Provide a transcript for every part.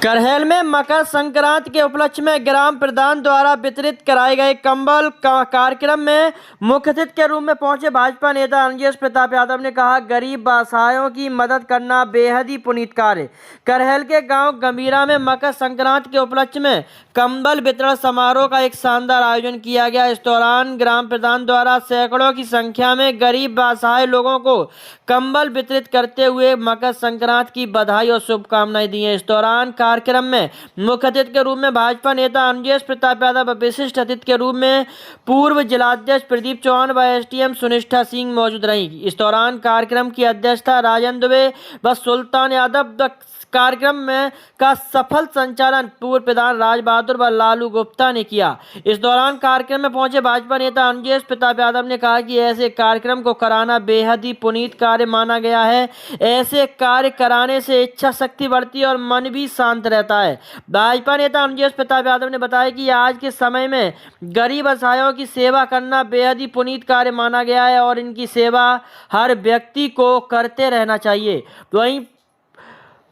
करहैल में मकर संक्रांति के उपलक्ष्य में ग्राम प्रधान द्वारा वितरित कराए गए कंबल कार्यक्रम में मुख्य अतिथि के रूप में पहुंचे भाजपा नेता अंजेश प्रताप यादव ने कहा, गरीब असहायों की मदद करना बेहद ही पुनीत कार्य। करहैल के गांव गंभीरा में मकर संक्रांति के उपलक्ष्य में कंबल वितरण समारोह का एक शानदार आयोजन किया गया। इस दौरान ग्राम प्रधान द्वारा सैकड़ों की संख्या में गरीब असहाय लोगों को कंबल वितरित करते हुए मकर संक्रांति की बधाई और शुभकामनाएं दी हैं। इस दौरान कार्यक्रम में मुख्य अतिथि के रूप में भाजपा नेता अंजेश प्रताप यादव, विशिष्ट अतिथि के रूप में पूर्व जिलाध्यक्ष प्रदीप चौहान व एसडीएम सुनिष्ठा सिंह मौजूद रही। इस दौरान कार्यक्रम की अध्यक्षता राजेंद्र दुबे व सुल्तान यादव। कार्यक्रम में का सफल संचालन पूर्व प्रधान राज बहादुर व लालू गुप्ता ने किया। इस दौरान कार्यक्रम में पहुंचे भाजपा नेता अंजेश प्रताप यादव ने कहा कि ऐसे कार्यक्रम को कराना बेहद ही पुनीत कार्य माना गया है। ऐसे कार्य कराने से इच्छा शक्ति बढ़ती है और मन भी शांत रहता है। भाजपा नेता अंजेश प्रताप यादव ने बताया कि आज के समय में गरीब असहायों की सेवा करना बेहद ही पुनीत कार्य माना गया है और इनकी सेवा हर व्यक्ति को करते रहना चाहिए। वहीं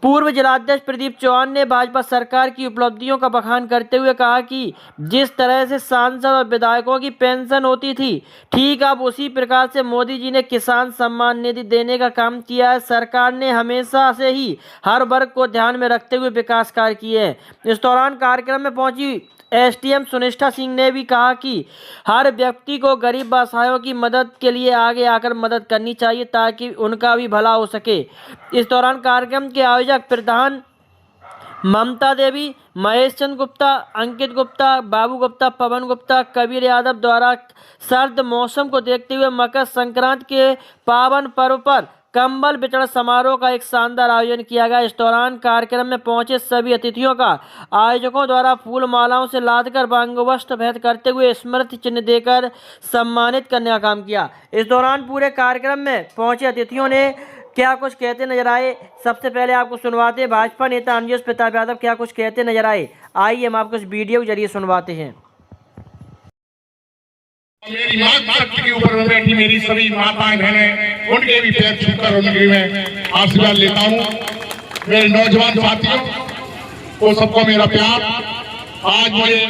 पूर्व जिलाध्यक्ष प्रदीप चौहान ने भाजपा सरकार की उपलब्धियों का बखान करते हुए कहा कि जिस तरह से सांसद और विधायकों की पेंशन होती थी, ठीक अब उसी प्रकार से मोदी जी ने किसान सम्मान निधि देने का काम किया है। सरकार ने हमेशा से ही हर वर्ग को ध्यान में रखते हुए विकास कार्य किए हैं। इस दौरान कार्यक्रम में पहुंची एसडीएम सुनिष्ठा सिंह ने भी कहा कि हर व्यक्ति को गरीब असहायों की मदद के लिए आगे आकर मदद करनी चाहिए ताकि उनका भी भला हो सके। इस दौरान कार्यक्रम के आयोजक प्रधान ममता देवी, महेश चंद्र गुप्ता, अंकित गुप्ता, बाबू गुप्ता, पवन गुप्ता, कबीर यादव द्वारा सर्द मौसम को देखते हुए मकर संक्रांति के पावन पर्व पर कंबल वितरण समारोह का एक शानदार आयोजन किया गया। इस दौरान कार्यक्रम में पहुंचे सभी अतिथियों का आयोजकों द्वारा फूल मालाओं से लादकर अंगवस्त्र भेंट करते हुए स्मृति चिन्ह देकर सम्मानित करने का काम किया। इस दौरान पूरे कार्यक्रम में पहुंचे अतिथियों ने क्या कुछ कहते नजर आए, सबसे पहले आपको सुनवाते हैं भाजपा नेता अंजेश प्रताप यादव क्या कुछ कहते नजर आए। आइए हम आपको इस वीडियो के जरिए सुनवाते हैं। मेरी माता के ऊपर में बैठी मेरी सभी माताएं बहनें, उनके भी पैर छूकर उनके मैं आशीर्वाद लेता हूँ। मेरे नौजवान साथियों को सबको मेरा प्यार। आज मुझे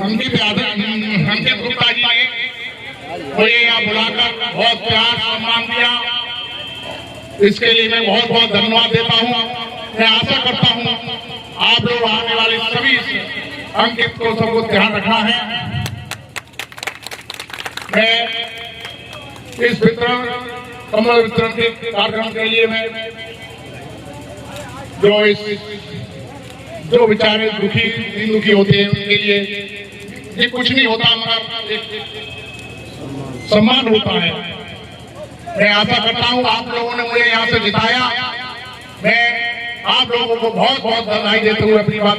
अंकित गुप्ता जी ने मुझे यहाँ बुलाकर बहुत प्यार सम्मान दिया, इसके लिए मैं बहुत बहुत धन्यवाद देता हूँ। मैं आशा करता हूँ आप लोग आने वाले सभी अंकित को सबको ध्यान रखना है। मैं इस वितरण कमल वितरण के कार्यक्रम के लिए मैं जो बेचारे दुखी होते हैं उनके लिए ये कुछ नहीं होता, मगर एक सम्मान होता है। मैं आशा करता हूं आप लोगों ने मुझे यहाँ से जिताया। मैं आप लोगों को बहुत बहुत बधाई देते हुए अपनी बात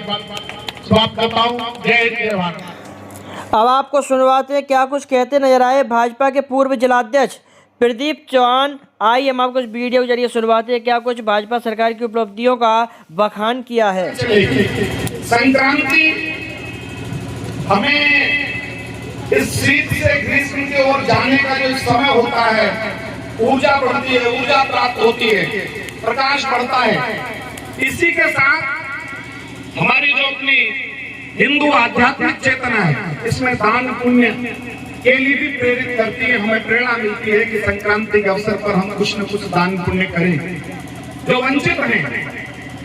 समाप्त करता हूँ। जय भारत। अब आपको सुनवाते हैं क्या कुछ कहते नजर आए भाजपा के पूर्व जिलाध्यक्ष प्रदीप चौहान। आइए हम आपको इस वीडियो के जरिए सुनवाते हैं क्या कुछ भाजपा सरकार की उपलब्धियों का बखान किया है। संक्रांति हमें इस शीत से ग्रीष्म की ओर जाने का जो समय होता है, ऊर्जा बढ़ती है, ऊर्जा प्राप्त होती है, प्रकाश बढ़ता है। इसी के साथ हमारी जो अपनी हिंदू आध्यात्मिक चेतना है, इसमें दान पुण्य के लिए भी प्रेरित करती है। हमें प्रेरणा मिलती है कि संक्रांति के अवसर पर हम कुछ न कुछ दान पुण्य करें। जो वंचित हैं,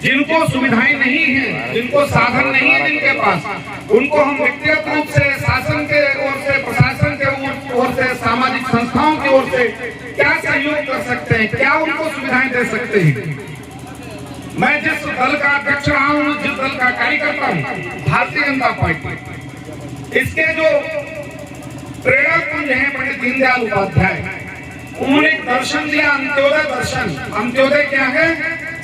जिनको सुविधाएं नहीं है, जिनको साधन नहीं है, जिनके पास, उनको हम व्यक्तिगत रूप से शासन के ओर से, प्रशासन के ओर से, सामाजिक संस्थाओं की ओर से क्या सहयोग कर सकते हैं, क्या उनको सुविधाएं दे सकते हैं। मैं जिस दल का अध्यक्ष रहा हूं, जिस दल का कार्यकर्ता हूं, भारतीय जनता पार्टी, इसके जो प्रेरक पुंज हैं पंडित दीनदयाल उपाध्याय, उन्होंने एक दर्शन दिया, अंत्योदय दर्शन। अंत्योदय क्या है?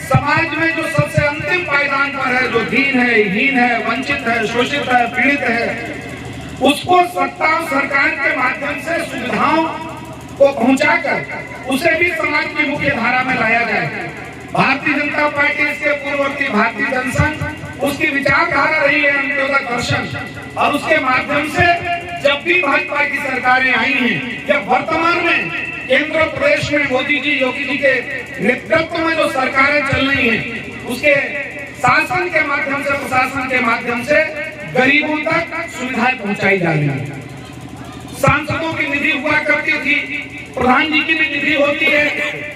समाज में जो सबसे अंतिम पायदान पर है, जो दीन है, हीन है, वंचित है, शोषित है, पीड़ित है, उसको सत्ता और सरकार के माध्यम से सुविधाओं को पहुंचाकर उसे भी समाज की मुख्य धारा में लाया जाए। भारतीय जनता पार्टी, इसके पूर्ववर्ती भारतीय जनसंघ, उसकी विचारधारा रही है अंत्योदय दर्शन, और उसके माध्यम से जब भी भाजपा की सरकारें आई हैं या वर्तमान में केंद्र प्रदेश में मोदी जी, योगी जी के नेतृत्व में जो सरकारें चल रही हैं, उसके शासन के माध्यम से, प्रशासन के माध्यम से गरीबों तक सुविधाएं पहुंचाई जा रही है। सांसदों की निधि हुआ करती थी, प्रधान जी की भी निधि होती है,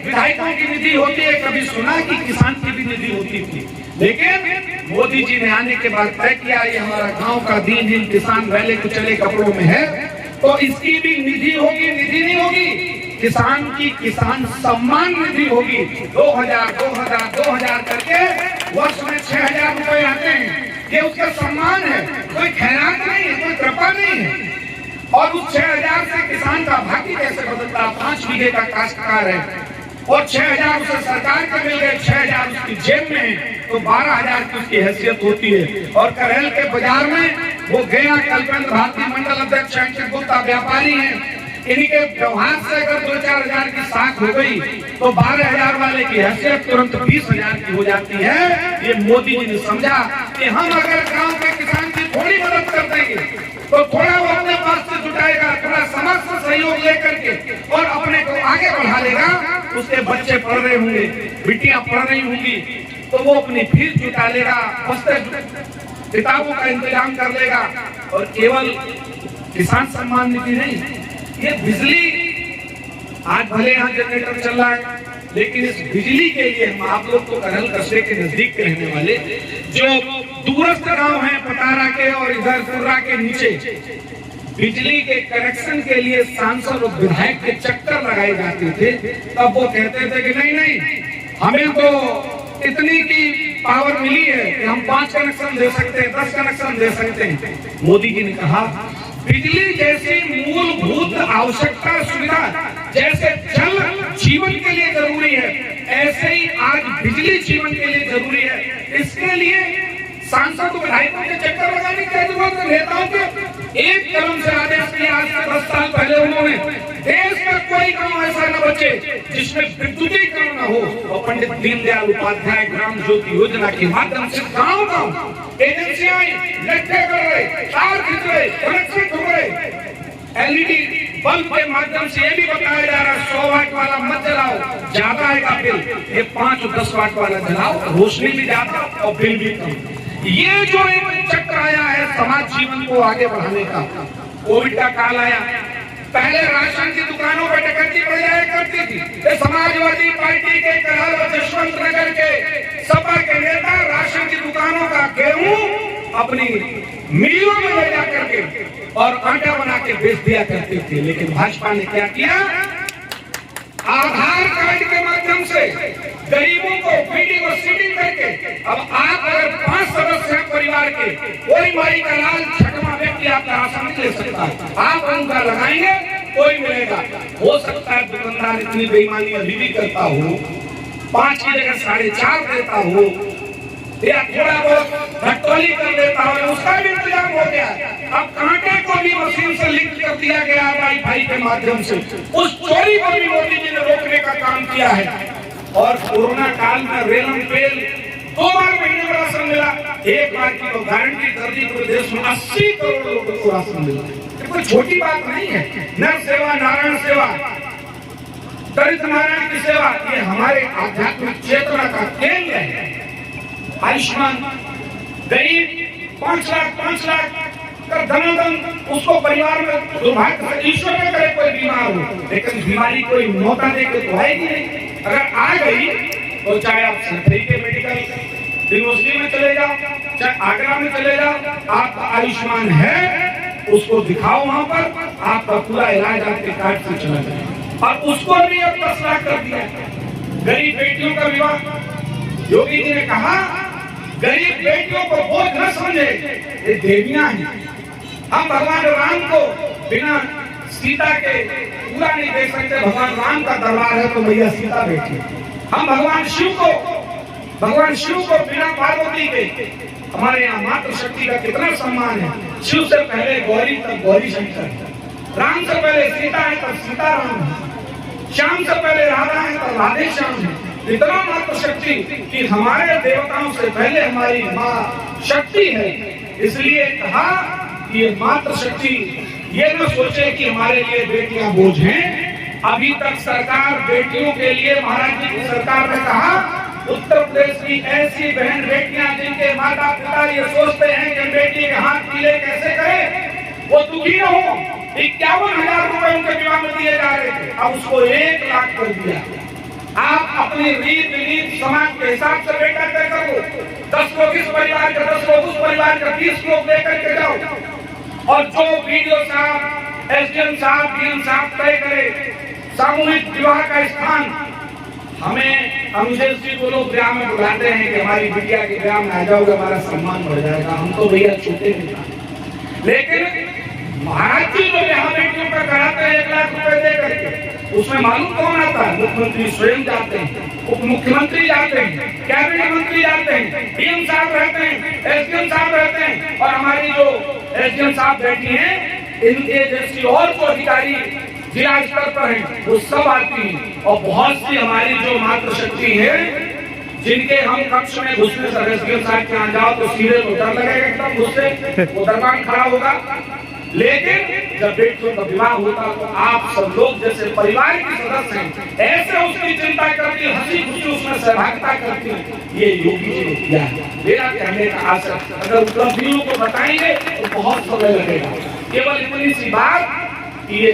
विधायकों की निधि होती है, कभी सुना कि किसान की भी निधि होती थी। लेकिन मोदी जी ने आने के बाद तय किया ये हमारा गांव का दीन किसान पहले कुचले कपड़ों में है, तो इसकी भी निधि होगी। निधि नहीं होगी, किसान की किसान सम्मान निधि होगी। 2000 करके वर्ष में 6000 रुपए आते हैं, ये उसका सम्मान है, कोई खैरात नहीं है, कोई कृपा नहीं है। और उस 6000 से किसान का भाग्य कैसे बदलता? 5 बीघे का काश्तकार है और 6000 उसे सरकार के मिल गए, 6000 उसकी जेब में है, तो 12000 की उसकी हैसियत होती है। और करेल के बाजार में वो गया कल्पेंद्र भारतीय मंडल अध्यक्ष अंकित गुप्ता व्यापारी हैं, इनके व्यवहार से अगर 2-4 हजार की साख हो गई तो 12000 वाले की हैसियत तुरंत 20000 की हो जाती है। ये मोदी जी ने समझा कि हम अगर गांव के किसान की थोड़ी मदद कर देंगे तो थोड़ा वो अपने पास से जुटाएगा, थोड़ा समाज से सहयोग लेकर के और अपने को आगे बढ़ा लेगा। उसके बच्चे पढ़ रहे होंगे, बिटियां पढ़ रही होंगी, तो वो अपनी फीस जुटा लेगा, किताबों का इंतजाम कर लेगा। और केवल किसान सम्मान निधि नहीं, ये बिजली आज भले यहाँ जनरेटर चल रहा है, लेकिन इस बिजली के लिए हम आप लोग को करहल कस्बे के नजदीक के रहने वाले जो दूरस्थ गांव हैं, पतारा के और इधर कुर्रा के नीचे, बिजली के कनेक्शन के लिए सांसद और विधायक के चक्कर लगाए जाते थे। तब वो कहते थे कि नहीं, हमें तो इतनी की पावर मिली है कि हम 5 कनेक्शन दे सकते हैं, 10 कनेक्शन दे सकते हैं। मोदी जी ने कहा बिजली जैसी मूलभूत आवश्यकता सुविधा, जैसे जल जीवन के लिए जरूरी है, ऐसे ही आज बिजली जीवन के लिए जरूरी है। इसके लिए सांसद विधायकों के चक्कर लगाने की जरूरत है। नेताओं के एक कलम से आदेश किया आज से 10 साल पहले उन्होंने, देश का कोई गांव ऐसा न बचे जिसमें विद्युतीकरण न हो। और पंडित दीनदयाल उपाध्याय ग्राम ज्योति योजना के माध्यम से गांव एजेंसियां लट्ठे कर रहे, तार खींच रहे, कनेक्शन ठोक रहे। एलईडी बल्ब के माध्यम से ये भी बताया जा रहा है 100 वाट वाला मत जलाओ, ज्यादा आएगा बिल, ये 5 और 10 वाट वाला जलाओ, रोशनी भी ज्यादा और बिल भी कम। ये जो एक चक्र आया है समाज जीवन को आगे बढ़ाने का, कोविड का काल आया, पहले राशन की दुकानों पर डकैती बढ़ जाया करती थी। समाजवादी पार्टी के करहल और यशवंत नगर के सपा के नेता राशन की दुकानों का गेहूं अपनी मिलों में ले जा करके और आटा बना के बेच दिया करते थे। लेकिन भाजपा ने क्या किया? आधार कार्ड के माध्यम से गरीबों को फीडिंग और सीडिंग करके, अब आप अगर 5 सदस्य हैं परिवार के, कोई माई का लाल 6वां व्यक्ति आपका राशन नहीं ले सकता, आप उनका लगाएंगे कोई मिलेगा। हो सकता है दुकानदार इतनी बेईमानी अभी भी करता हो, 5 की जगह 4.5 देता हो, या थोड़ा बहुत घटोली कर देता हो, उसका भी इंतजाम हो गया। अब कांटे को भी मशीन से लिंक कर दिया गया वाईफाई के माध्यम से, उस चोरी को भी मोदी जी ने रोकने का काम किया है। और कोरोना काल में रेलम पेल 2 बार महीने में राशन मिला, 1 बार की तो गारंटी कर दी, पूरे देश में 80 करोड़ लोगों को राशन मिला। ये कोई छोटी बात नहीं है। नर सेवा, नारायण सेवा, दरिद्र नारायण की सेवा, ये हमारे आध्यात्मिक चेतना का केंद्र है। आयुष्मान गरीब 5 लाख कर धनाधन, उसको परिवार में दुर्भाग्य से ईश्वर न करे कोई बीमार हो, लेकिन बीमारी कोई मौका दे के तो आएगी नहीं। अगर आ गई तो चाहे आप सरकारी के मेडिकल यूनिवर्सिटी में चले जाओ, चाहे आगरा में चले जाओ, आपका आयुष्मान है, उसको दिखाओ, वहां पर आपका पूरा इलाज आपके कार्ड से चला जाए। और उसको भी अब 10 लाख कर दिया। गरीब बेटियों का विवाह, योगी जी ने कहा गरीब बेटियों को बोझ न समझे, ये देवियां हैं। हम भगवान राम को बिना सीता के पूरा नहीं देख सकते, भगवान राम का दरबार है तो मैया सीता बैठी। हम भगवान शिव को बिना पार्वती के, हमारे यहाँ मातृ शक्ति का कितना सम्मान है। शिव से पहले गौरी, तब गौरी शंकर, राम से पहले सीता है तब सीता राम है, श्याम से पहले राधा है तब राधे श्याम है। इतना मातृ शक्ति कि हमारे देवताओं से पहले हमारी माँ शक्ति है। इसलिए कहा कि ये मातृ शक्ति ये न सोचे कि हमारे लिए बेटियां बोझ हैं, अभी तक सरकार बेटियों के लिए, महाराज जी की सरकार ने कहा उत्तर प्रदेश की ऐसी बहन बेटियां जिनके माता पिता ये सोचते हैं कि बेटी के हाथ पीले कैसे करें, वो दुखी न हो। 51,000 रुपए उनके विवाह में दिए जा रहे थे, अब उसको 1 लाख कर दिया। आप अपनी रीत समाज के हिसाब से बेटा तय करो, 10 लोग इस परिवार के, 10 लोग उस परिवार के, 30 लोग लेकर के जाओ, और जो वीडियो साहब, एसडीएम साहब, डीएम साहब तय करे सामूहिक विवाह का स्थान। हमें अनुशेष जी को लोग ब्याह में बुलाते हैं कि हमारी बिटिया के ब्याह में आ जाओगे, हमारा सम्मान बढ़ जाएगा। हम तो भैया छूटे नहीं, लेकिन महाराज जी जो ब्याह बेटियों का कराते हैं 1 लाख रुपए दे करके, उसमें मालूम कौन आता है? मुख्यमंत्री स्वयं जाते हैं, उप मुख्यमंत्री जाते हैं, कैबिनेट मंत्री जाते हैं, डीएम साहब रहते हैं, एसडीएम साहब रहते हैं, और हमारी जो एसडीएम साहब बैठी हैं, इनके जैसी और जो अधिकारी जिला स्तर पर हैं, वो सब आती हैं। और बहुत सी हमारी जो मातृशक्ति है, जिनके हम कक्ष में घुसने से एसडीएम साहब के यहाँ जाओ तो सीधे तो डर लगेगा एकदम, उससे वो दरबान खड़ा होगा। लेकिन जब बेटियों का विवाह होता तो आप सब लोग जैसे परिवार के सदस्य हैं, ऐसे उसकी चिंता करती, हंसी खुशी उसमें सहभागिता करती। ये योगी जी ने किया है। मेरा कहने का आशा, अगर उपलब्धियों को बताएंगे तो बहुत समय लगेगा। केवल इतनी सी बात, ये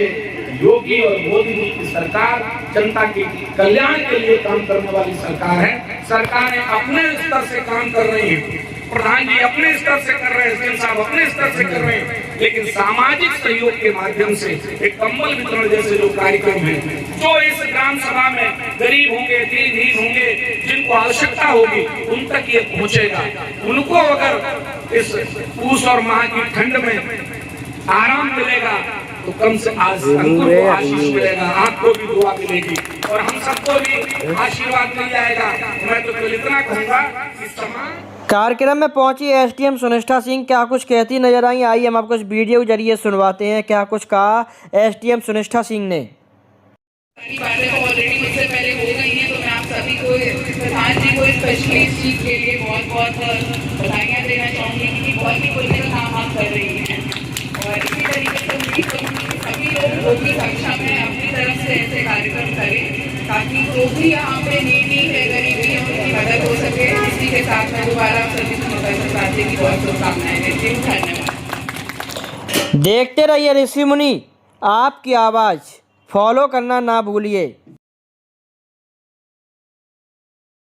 योगी और मोदी जी की सरकार जनता के कल्याण के लिए काम करने वाली सरकार है। सरकारें अपने स्तर से काम कर रही है, प्रधान जी अपने स्तर से कर रहे हैं, एसडीएम साहब अपने स्तर से कर रहे हैं, लेकिन सामाजिक सहयोग के माध्यम से एक कंबल वितरण जैसे जो कार्यक्रम है, जो इस ग्राम सभा में गरीब होंगे, दीनहीन होंगे, जिनको आवश्यकता होगी, उन तक ये पहुंचेगा। उनको अगर इस पूस और माह की ठंड में आराम मिलेगा तो कम से आज अंकुर को आशीष मिलेगा, आपको भी दुआ मिलेगी और हम सबको भी आशीर्वाद मिल जाएगा। मैं तो केवल इतना कहूँगा कि समाज। कार्यक्रम में पहुंची एसडीएम सुनिष्ठा सिंह क्या कुछ कहती नजर आई, आइए हम आपको इस वीडियो के जरिए सुनवाते हैं क्या कुछ कहा एसडीएम सुनिष्ठा सिंह ने। बातें तो ऑलरेडी मुझसे पहले हो गई हैं, तो मैं आप सभी को, प्रधान जी को स्पेशली इस चीज के लिए बहुत बहुत बधाइयाँ देना चाहूँगी कि बहुत ही कुछ काम आप कर रही हैं। और इसी तरीके से उम्मीद करूँगी कि सभी लोग जो भी कक्षा में अपनी तरफ से ऐसे कार्यक्रम करें, ताकि जो भी यहाँ पे नीडी है, गरीबी है, उनकी मदद हो सके। इसी के साथ मैं दोबारा सभी को मकर संक्रांति की बहुत शुभकामनाएं देती हूँ। धन्यवाद। देखते रहिए ऋषि मुनि आपकी आवाज़, फॉलो करना ना भूलिए।